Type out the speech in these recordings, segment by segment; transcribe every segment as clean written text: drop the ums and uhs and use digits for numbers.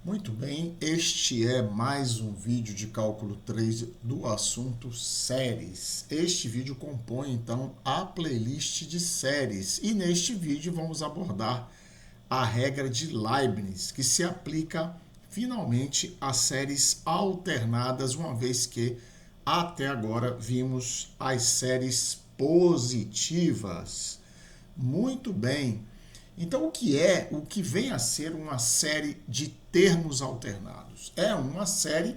Muito bem, este é mais um vídeo de cálculo 3 do assunto séries. Este vídeo compõe então a playlist de séries e neste vídeo vamos abordar a regra de Leibniz, que se aplica finalmente a séries alternadas, uma vez que até agora vimos as séries positivas. Muito bem. Então, o que vem a ser uma série de termos alternados? É uma série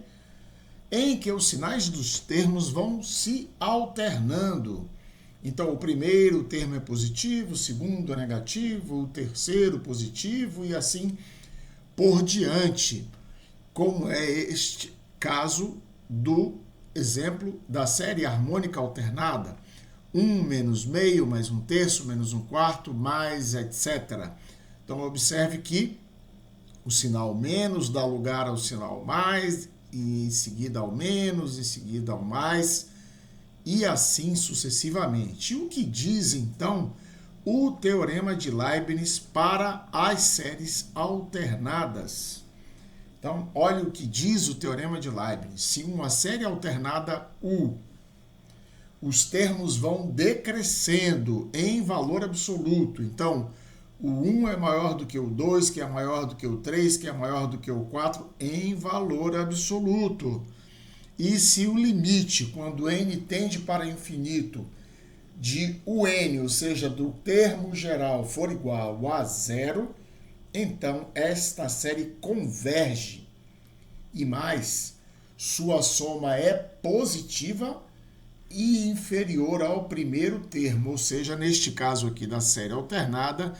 em que os sinais dos termos vão se alternando. Então, o primeiro termo é positivo, o segundo é negativo, o terceiro positivo e assim por diante, como é este caso do exemplo da série harmônica alternada. 1 menos meio, mais um terço, menos um quarto, mais etc. Então, observe que o sinal menos dá lugar ao sinal mais, e em seguida ao menos, em seguida ao mais, e assim sucessivamente. O que diz, então, o teorema de Leibniz para as séries alternadas? Então, olha o que diz o teorema de Leibniz. Se uma série alternada U, os termos vão decrescendo em valor absoluto. Então, o 1 é maior do que o 2, que é maior do que o 3, que é maior do que o 4, em valor absoluto. E se o limite, quando n tende para infinito, de un, ou seja, do termo geral, for igual a zero, então esta série converge. E mais, sua soma é positiva e inferior ao primeiro termo, ou seja, neste caso aqui da série alternada,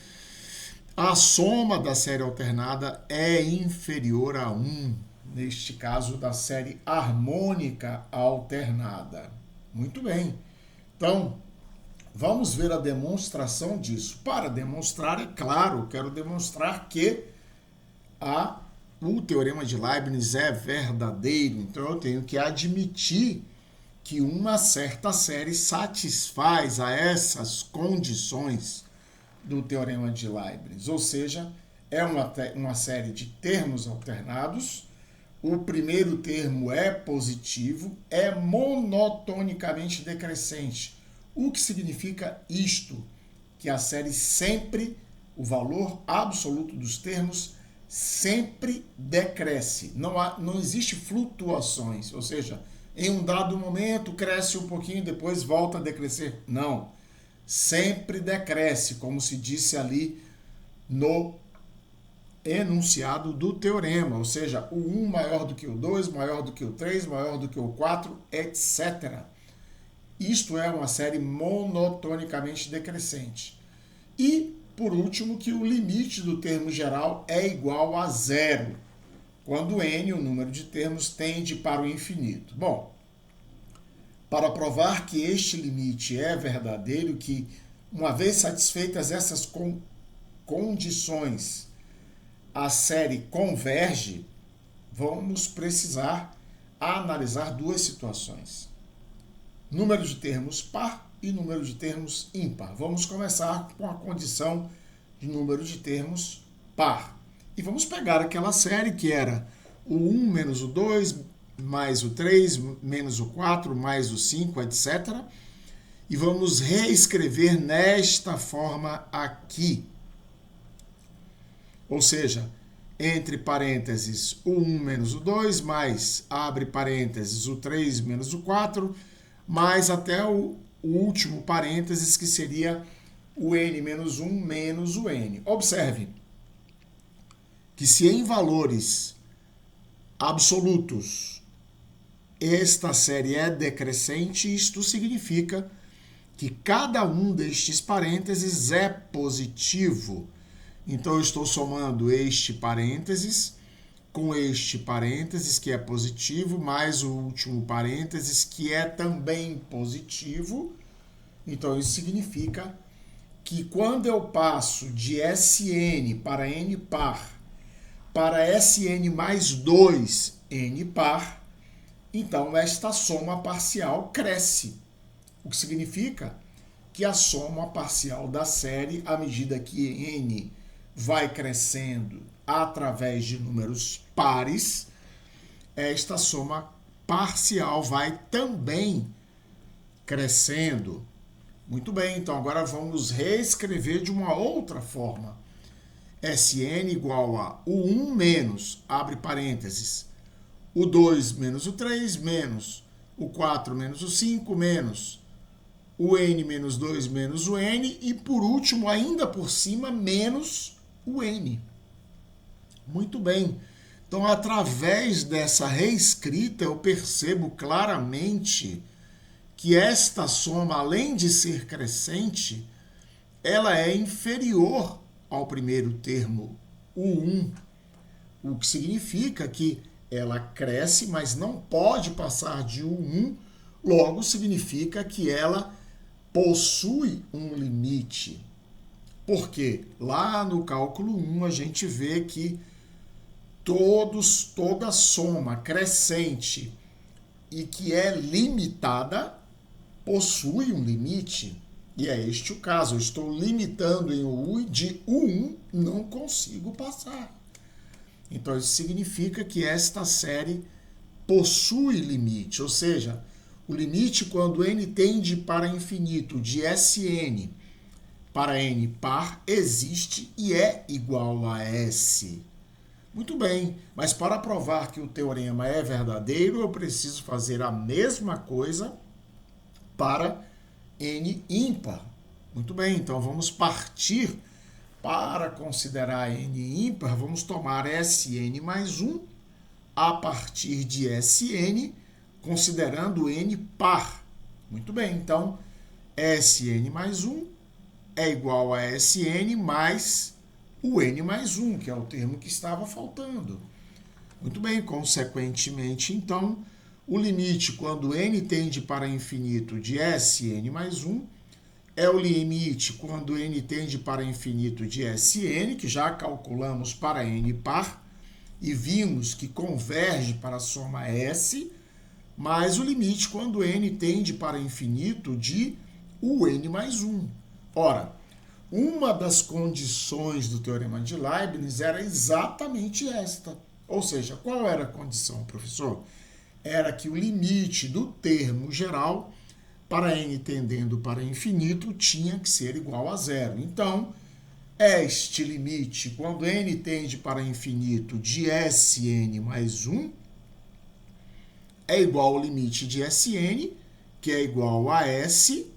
a soma da série alternada é inferior a 1, neste caso da série harmônica alternada. Muito bem. Então, vamos ver a demonstração disso. Para demonstrar, é claro, quero demonstrar que o teorema de Leibniz é verdadeiro, então eu tenho que admitir que uma certa série satisfaz a essas condições do teorema de Leibniz, ou seja, é uma série de termos alternados, o primeiro termo é positivo, é monotonicamente decrescente. O que significa isto? Que a série sempre, o valor absoluto dos termos sempre decresce, não existe flutuações, ou seja, em um dado momento cresce um pouquinho, depois volta a decrescer. Não. Sempre decresce, como se disse ali no enunciado do teorema, ou seja, o 1 maior do que o 2, maior do que o 3, maior do que o 4, etc. Isto é uma série monotonicamente decrescente. E, por último, que o limite do termo geral é igual a zero, quando n, o número de termos, tende para o infinito. Bom, para provar que este limite é verdadeiro, que uma vez satisfeitas essas condições, a série converge, vamos precisar analisar duas situações. Número de termos par e número de termos ímpar. Vamos começar com a condição de número de termos par. E vamos pegar aquela série que era o 1 menos o 2, mais o 3, menos o 4, mais o 5, etc. E vamos reescrever nesta forma aqui. Ou seja, entre parênteses o 1 menos o 2, mais, abre parênteses, o 3 menos o 4, mais até o último parênteses, que seria o n menos 1 menos o n. Observe que se em valores absolutos esta série é decrescente, isto significa que cada um destes parênteses é positivo. Então, eu estou somando este parênteses com este parênteses, que é positivo, mais o último parênteses, que é também positivo. Então, isso significa que quando eu passo de Sn para n par para Sn mais 2 n par, então esta soma parcial cresce, o que significa que a soma parcial da série, à medida que n vai crescendo através de números pares, esta soma parcial vai também crescendo. Muito bem, então agora vamos reescrever de uma outra forma. Sn igual a o 1 menos, abre parênteses, o 2 menos o 3 menos o 4 menos o 5 menos o n menos 2 menos o n e, por último, ainda por cima, menos o n. Muito bem. Então, através dessa reescrita, eu percebo claramente que esta soma, além de ser crescente, ela é inferior ao primeiro termo, o 1, o que significa que ela cresce, mas não pode passar de 1, logo significa que ela possui um limite. Porque lá no cálculo 1 a gente vê que toda soma crescente e que é limitada possui um limite. E é este o caso. Eu estou limitando em U e de U1 não consigo passar. Então, isso significa que esta série possui limite, ou seja, o limite quando n tende para infinito de Sn para n par existe e é igual a S. Muito bem, mas para provar que o teorema é verdadeiro, eu preciso fazer a mesma coisa para n ímpar. Muito bem, então vamos partir para considerar n ímpar, vamos tomar Sn mais 1 a partir de Sn, considerando n par. Muito bem, então Sn mais 1 é igual a Sn mais o n mais 1, que é o termo que estava faltando. Muito bem, consequentemente, então, o limite quando n tende para infinito de Sn mais 1 é o limite quando n tende para infinito de Sn, que já calculamos para n par, e vimos que converge para a soma S, mais o limite quando n tende para infinito de un mais 1. Ora, uma das condições do teorema de Leibniz era exatamente esta. Ou seja, qual era a condição, professor? Era que o limite do termo geral para n tendendo para infinito tinha que ser igual a zero. Então, este limite, quando n tende para infinito de Sn mais 1, é igual ao limite de Sn, que é igual a S,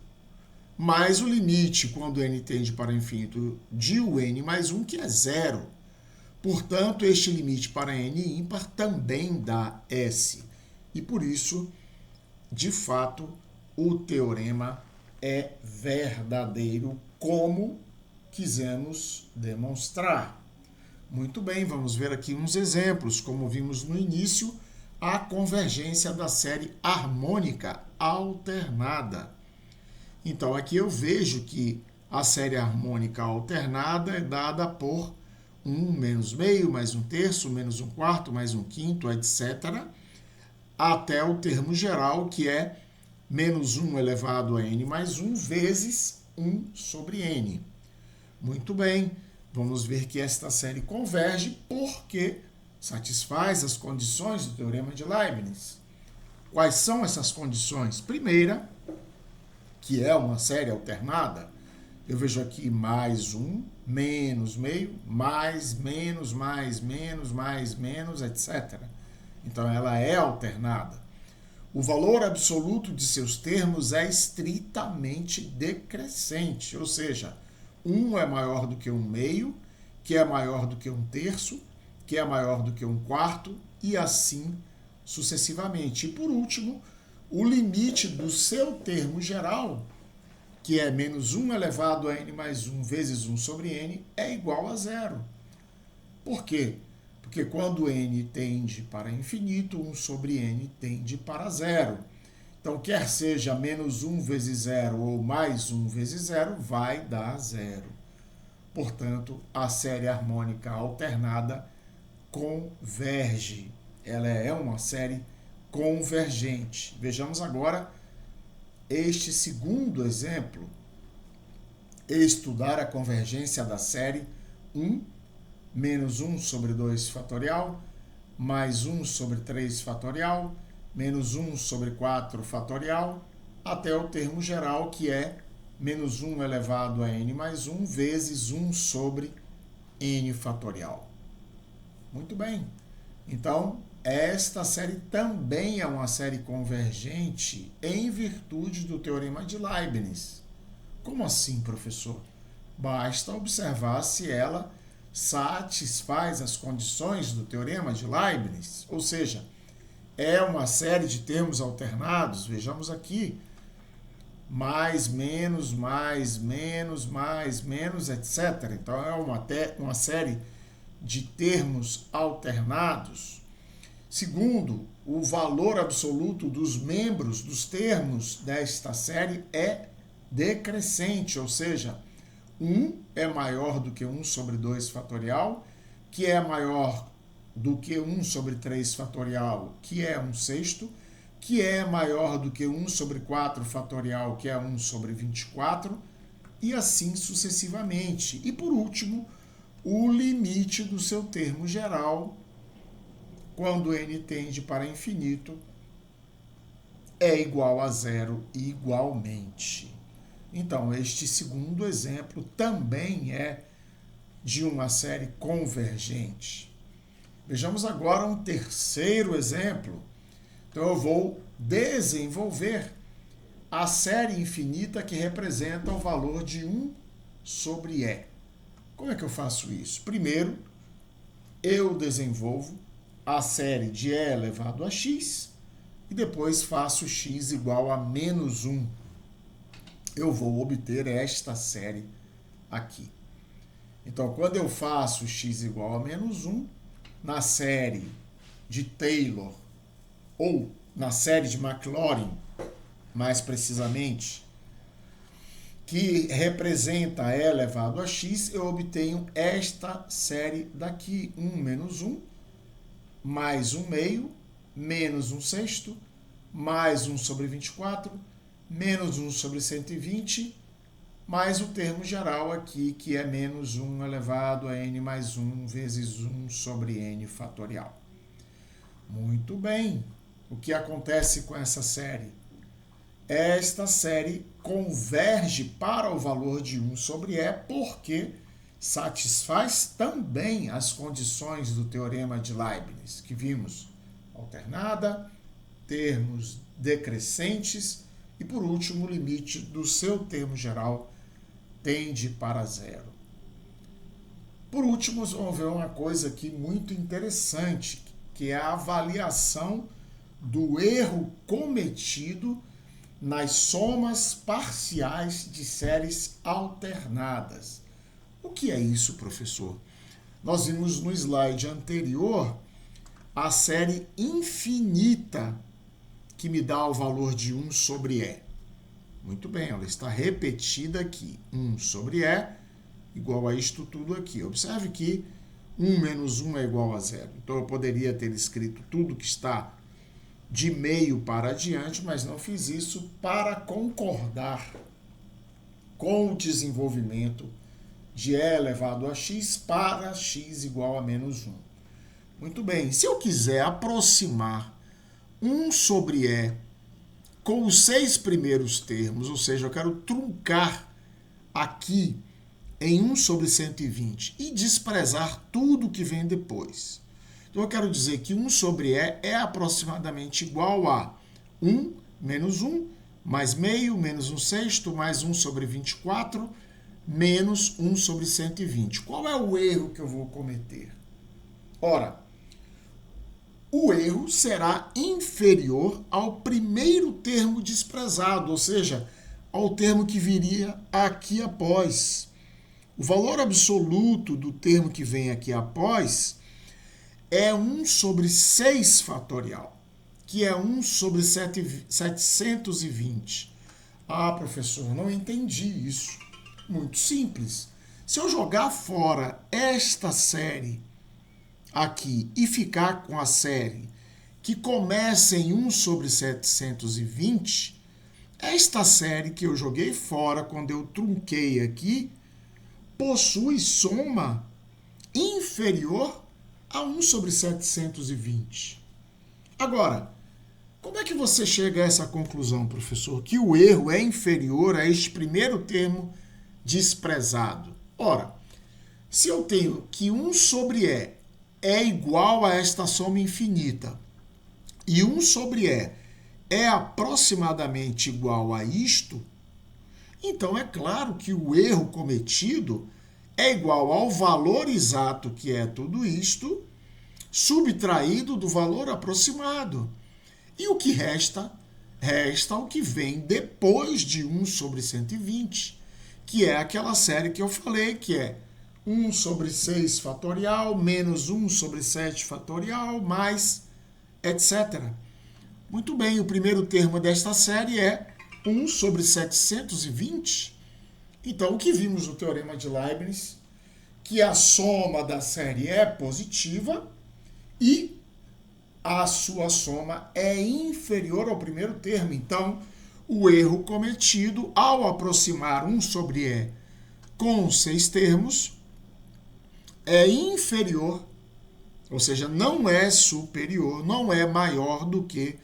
mais o limite, quando n tende para infinito, de un mais 1, que é zero. Portanto, este limite para n ímpar também dá S. E por isso, de fato, o teorema é verdadeiro, como quisemos demonstrar. Muito bem, vamos ver aqui uns exemplos. Como vimos no início, a convergência da série harmônica alternada. Então, aqui eu vejo que a série harmônica alternada é dada por 1 menos meio, mais 1/3, menos 1/4, mais 1/5, etc., até o termo geral, que é menos 1 elevado a n mais 1 vezes 1 sobre n. Muito bem, vamos ver que esta série converge porque satisfaz as condições do teorema de Leibniz. Quais são essas condições? Primeira, que é uma série alternada, eu vejo aqui mais 1, menos meio, mais, menos, mais, etc. Então, ela é alternada. O valor absoluto de seus termos é estritamente decrescente, ou seja, 1 é maior do que 1 meio, que é maior do que 1/3, que é maior do que 1/4, e assim sucessivamente. E, por último, o limite do seu termo geral, que é menos 1 elevado a n mais 1 vezes 1 sobre n, é igual a zero. Por quê? Porque quando n tende para infinito, 1 sobre n tende para zero. Então, quer seja menos 1 vezes zero ou mais 1 vezes zero, vai dar zero. Portanto, a série harmônica alternada converge. Ela é uma série convergente. Vejamos agora este segundo exemplo. Estudar a convergência da série 1 menos 1 sobre 2 fatorial, mais 1 sobre 3 fatorial, menos 1 sobre 4 fatorial, até o termo geral, que é menos 1 elevado a n mais 1 vezes 1 sobre n fatorial. Muito bem. Então, esta série também é uma série convergente em virtude do teorema de Leibniz. Como assim, professor? Basta observar se ela satisfaz as condições do teorema de Leibniz, ou seja, é uma série de termos alternados, vejamos aqui, mais, menos, etc. Então, é uma série de termos alternados. Segundo, o valor absoluto dos membros dos termos desta série é decrescente, ou seja, 1 é maior do que 1 sobre 2 fatorial, que é maior do que 1 sobre 3 fatorial, que é 1/6, que é maior do que 1 sobre 4 fatorial, que é 1 sobre 24, e assim sucessivamente. E por último, o limite do seu termo geral, quando n tende para infinito, é igual a zero igualmente. Então, este segundo exemplo também é de uma série convergente. Vejamos agora um terceiro exemplo. Então, eu vou desenvolver a série infinita que representa o valor de 1 sobre e. Como é que eu faço isso? Primeiro, eu desenvolvo a série de e elevado a x e depois faço x igual a menos 1. Eu vou obter esta série aqui. Então, quando eu faço x igual a menos 1, na série de Taylor, ou na série de Maclaurin, mais precisamente, que representa e elevado a x, eu obtenho esta série daqui, 1 menos 1, mais 1 meio, menos 1/6, mais 1 sobre 24, menos 1 sobre 120, mais o termo geral aqui, que é menos 1 elevado a n mais 1 vezes 1 sobre n fatorial. Muito bem. O que acontece com essa série? Esta série converge para o valor de 1 sobre e porque satisfaz também as condições do teorema de Leibniz, que vimos: alternada, termos decrescentes e, por último, o limite do seu termo geral tende para zero. Por último, vamos ver uma coisa aqui muito interessante, que é a avaliação do erro cometido nas somas parciais de séries alternadas. O que é isso, professor? Nós vimos no slide anterior a série infinita que me dá o valor de 1 sobre e. Muito bem, ela está repetida aqui. 1 sobre e igual a isto tudo aqui. Observe que 1 menos 1 é igual a zero. Então, eu poderia ter escrito tudo que está de meio para adiante, mas não fiz isso para concordar com o desenvolvimento de e elevado a x para x igual a menos 1. Muito bem, se eu quiser aproximar 1 sobre e com os 6 primeiros termos, ou seja, eu quero truncar aqui em 1 sobre 120 e desprezar tudo que vem depois. Então, eu quero dizer que 1 sobre e é aproximadamente igual a 1 menos 1, mais meio, menos 1/6, mais 1 sobre 24, menos 1 sobre 120. Qual é o erro que eu vou cometer? Ora, o erro será inferior ao primeiro termo desprezado, ou seja, ao termo que viria aqui após. O valor absoluto do termo que vem aqui após é 1 sobre 6 fatorial, que é 1 sobre 720. Ah, professor, não entendi isso. Muito simples. Se eu jogar fora esta série aqui e ficar com a série que começa em 1 sobre 720, esta série que eu joguei fora quando eu trunquei aqui possui soma inferior a 1 sobre 720. Agora, como é que você chega a essa conclusão, professor? Que o erro é inferior a este primeiro termo desprezado. Ora, se eu tenho que 1 sobre E é igual a esta soma infinita e 1 sobre E é aproximadamente igual a isto, então é claro que o erro cometido é igual ao valor exato, que é tudo isto, subtraído do valor aproximado. E o que resta? Resta o que vem depois de 1 sobre 120, que é aquela série que eu falei, que é 1 sobre 6 fatorial, menos 1 sobre 7 fatorial, mais etc. Muito bem, o primeiro termo desta série é 1 sobre 720. Então, o que vimos no Teorema de Leibniz? Que a soma da série é positiva e a sua soma é inferior ao primeiro termo. Então, o erro cometido ao aproximar 1 sobre E com 6 termos é inferior, ou seja, não é superior, não é maior do que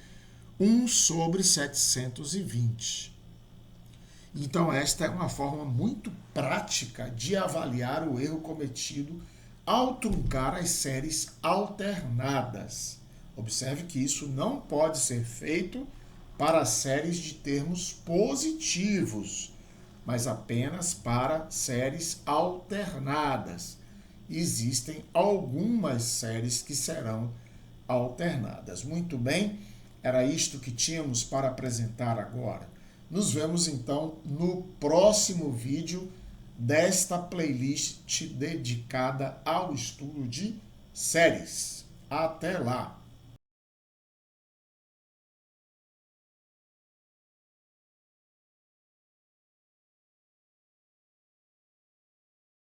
1 sobre 720. Então, esta é uma forma muito prática de avaliar o erro cometido ao truncar as séries alternadas. Observe que isso não pode ser feito para séries de termos positivos, mas apenas para séries alternadas. Existem algumas séries que serão alternadas. Muito bem, era isto que tínhamos para apresentar agora. Nos vemos então no próximo vídeo desta playlist dedicada ao estudo de séries. Até lá!